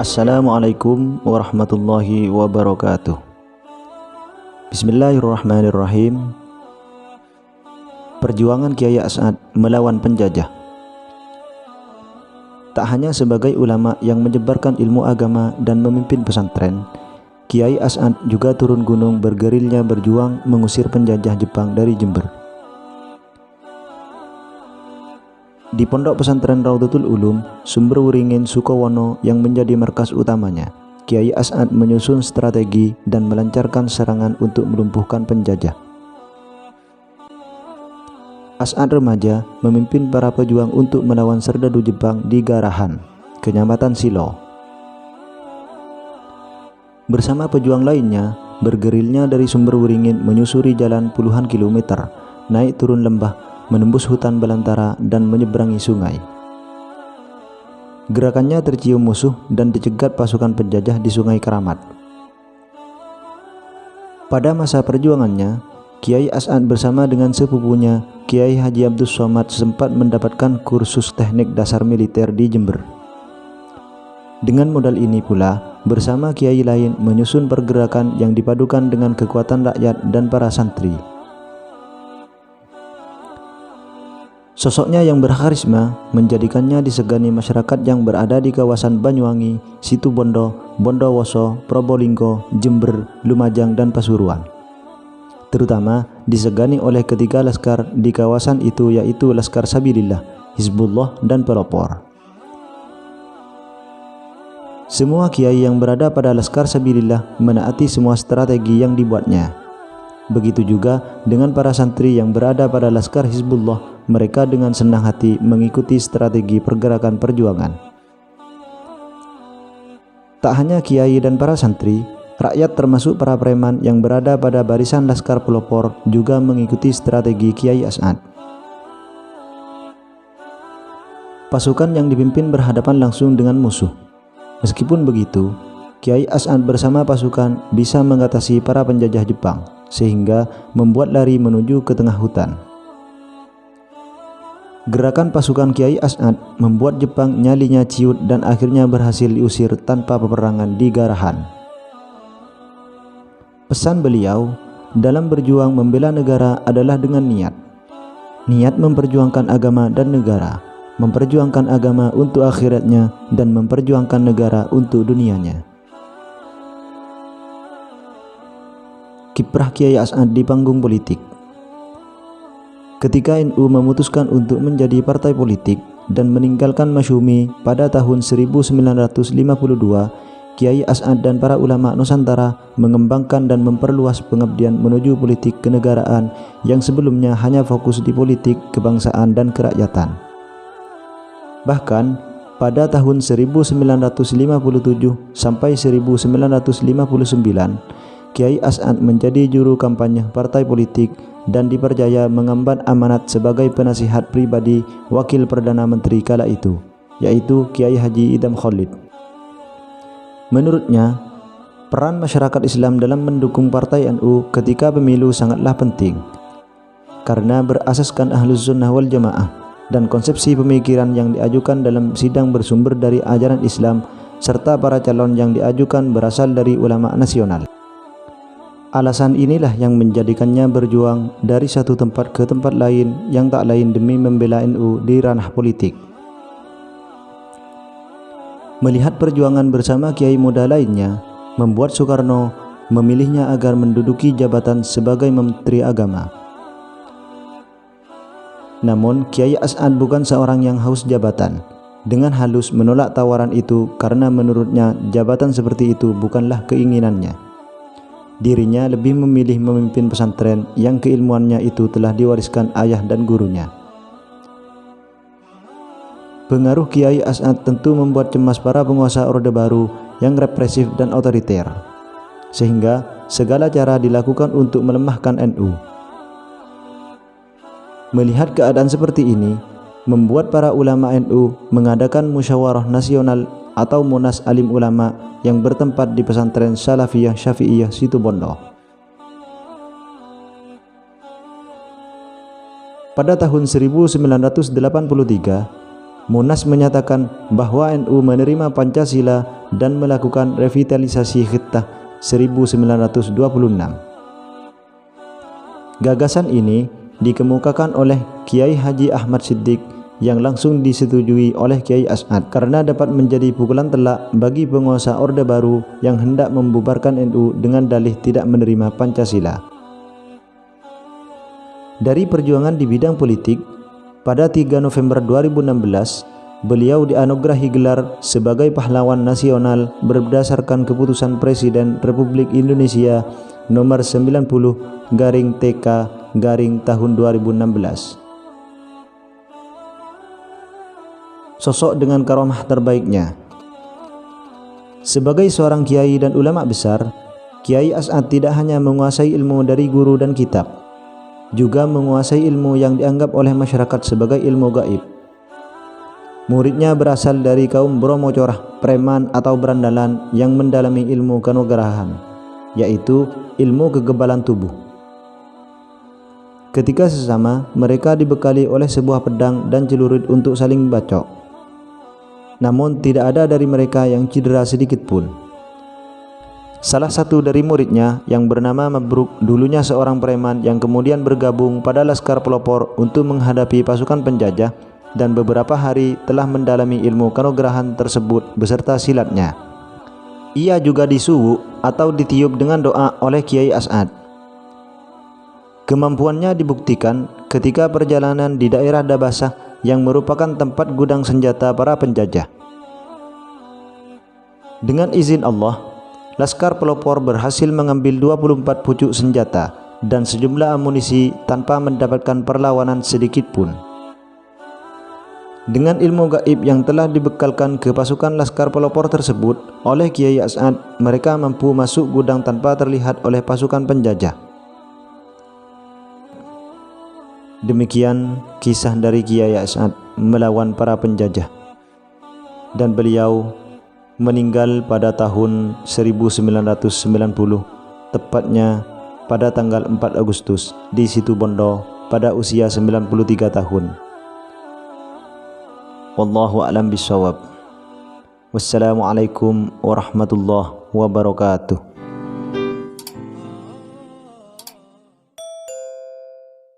Assalamualaikum warahmatullahi wabarakatuh. Bismillahirrahmanirrahim. Perjuangan Kiai As'ad melawan penjajah. Tak hanya sebagai ulama yang menyebarkan ilmu agama dan memimpin pesantren, Kiai As'ad juga turun gunung bergerilya berjuang mengusir penjajah Jepang dari Jember. Di pondok pesantren Raudhatul Ulum, Sumberwuringin Sukowono yang menjadi markas utamanya, Kiai As'ad menyusun strategi dan melancarkan serangan untuk melumpuhkan penjajah. As'ad remaja memimpin para pejuang untuk melawan serdadu Jepang di Garahan, Kecamatan Silo. Bersama pejuang lainnya, bergerilnya dari Sumberwuringin menyusuri jalan puluhan kilometer, naik turun lembah, menembus hutan belantara dan menyeberangi sungai. Gerakannya tercium musuh dan dicegat pasukan penjajah di Sungai Keramat. Pada masa perjuangannya, Kiai As'ad bersama dengan sepupunya Kiai Haji Abdus Somad sempat mendapatkan kursus teknik dasar militer di Jember. Dengan modal ini pula, bersama kiai lain menyusun pergerakan yang dipadukan dengan kekuatan rakyat dan para santri. Sosoknya yang berkarisma menjadikannya disegani masyarakat yang berada di kawasan Banyuwangi, Situbondo, Bondowoso, Probolinggo, Jember, Lumajang, dan Pasuruan. Terutama disegani oleh ketiga laskar di kawasan itu, yaitu Laskar Sabilillah, Hizbullah, dan Pelopor. Semua kiai yang berada pada Laskar Sabilillah menaati semua strategi yang dibuatnya. Begitu juga dengan para santri yang berada pada Laskar Hizbullah, mereka dengan senang hati mengikuti strategi pergerakan perjuangan. Tak hanya kiai dan para santri, rakyat termasuk para preman yang berada pada barisan Laskar Pelopor juga mengikuti strategi Kiai As'ad. Pasukan yang dipimpin berhadapan langsung dengan musuh. Meskipun begitu, Kiai As'ad bersama pasukan bisa mengatasi para penjajah Jepang, sehingga membuat lari menuju ke tengah hutan. Gerakan pasukan Kiai As'ad membuat Jepang nyalinya ciut dan akhirnya berhasil diusir tanpa peperangan di Garahan. Pesan beliau dalam berjuang membela negara adalah dengan niat memperjuangkan agama dan negara, memperjuangkan agama untuk akhiratnya, dan memperjuangkan negara untuk dunianya. Kiprah Kiai As'ad di panggung politik. Ketika NU memutuskan untuk menjadi partai politik dan meninggalkan Masyumi pada tahun 1952, Kiai As'ad dan para ulama Nusantara mengembangkan dan memperluas pengabdian menuju politik kenegaraan yang sebelumnya hanya fokus di politik kebangsaan dan kerakyatan. Bahkan pada tahun 1957 sampai 1959, Kiai As'ad menjadi juru kampanye partai politik dan dipercaya mengemban amanat sebagai penasihat pribadi Wakil Perdana Menteri kala itu, yaitu Kiai Haji Idham Khalid. Menurutnya, peran masyarakat Islam dalam mendukung partai NU ketika pemilu sangatlah penting, karena berasaskan Ahlus Sunnah wal Jamaah dan konsepsi pemikiran yang diajukan dalam sidang bersumber dari ajaran Islam, serta para calon yang diajukan berasal dari ulama nasional. Alasan inilah yang menjadikannya berjuang dari satu tempat ke tempat lain yang tak lain demi membela NU di ranah politik. Melihat perjuangan bersama kiai muda lainnya, membuat Soekarno memilihnya agar menduduki jabatan sebagai Menteri Agama. Namun Kiai As'ad bukan seorang yang haus jabatan. Dengan halus menolak tawaran itu karena menurutnya jabatan seperti itu bukanlah keinginannya. Dirinya lebih memilih memimpin pesantren yang keilmuannya itu telah diwariskan ayah dan gurunya. Pengaruh Kiai As'ad tentu membuat cemas para penguasa Orde Baru yang represif dan otoriter, sehingga segala cara dilakukan untuk melemahkan NU. Melihat keadaan seperti ini, membuat para ulama NU mengadakan musyawarah nasional atau Munas Alim Ulama yang bertempat di pesantren Salafiyah Syafi'iyah Situbondo. Pada tahun 1983, Munas menyatakan bahwa NU menerima Pancasila dan melakukan revitalisasi Khittah 1926. Gagasan ini dikemukakan oleh Kiai Haji Ahmad Siddiq yang langsung disetujui oleh Kiai As'ad karena dapat menjadi pukulan telak bagi penguasa Orde Baru yang hendak membubarkan NU dengan dalih tidak menerima Pancasila. Dari perjuangan di bidang politik, pada 3 November 2016, beliau dianugerahi gelar sebagai pahlawan nasional berdasarkan keputusan Presiden Republik Indonesia nomor 90/TK/tahun 2016. Sosok dengan karomah terbaiknya. Sebagai seorang kiai dan ulama besar, Kiai As'ad tidak hanya menguasai ilmu dari guru dan kitab, juga menguasai ilmu yang dianggap oleh masyarakat sebagai ilmu gaib. Muridnya berasal dari kaum Bromo Corah, preman atau berandalan yang mendalami ilmu kanugerahan, yaitu ilmu kegebalan tubuh. Ketika sesama, mereka dibekali oleh sebuah pedang dan celurit untuk saling bacok. Namun tidak ada dari mereka yang cedera sedikit pun. Salah satu dari muridnya yang bernama Mabruk, dulunya seorang preman yang kemudian bergabung pada Laskar Pelopor untuk menghadapi pasukan penjajah dan beberapa hari telah mendalami ilmu kanugerahan tersebut beserta silatnya. Ia juga disuwuk atau ditiup dengan doa oleh Kiai As'ad. Kemampuannya dibuktikan ketika perjalanan di daerah Dabasah yang merupakan tempat gudang senjata para penjajah. Dengan izin Allah, Laskar Pelopor berhasil mengambil 24 pucuk senjata dan sejumlah amunisi tanpa mendapatkan perlawanan sedikit pun. Dengan ilmu gaib yang telah dibekalkan ke pasukan Laskar Pelopor tersebut oleh Kiai As'ad, mereka mampu masuk gudang tanpa terlihat oleh pasukan penjajah. Demikian kisah dari Kiai As'ad melawan para penjajah, dan beliau meninggal pada tahun 1990, tepatnya pada tanggal 4 Agustus di Situbondo pada usia 93 tahun. Wallahu a'lam bishawab. Wassalamualaikum warahmatullahi wabarakatuh.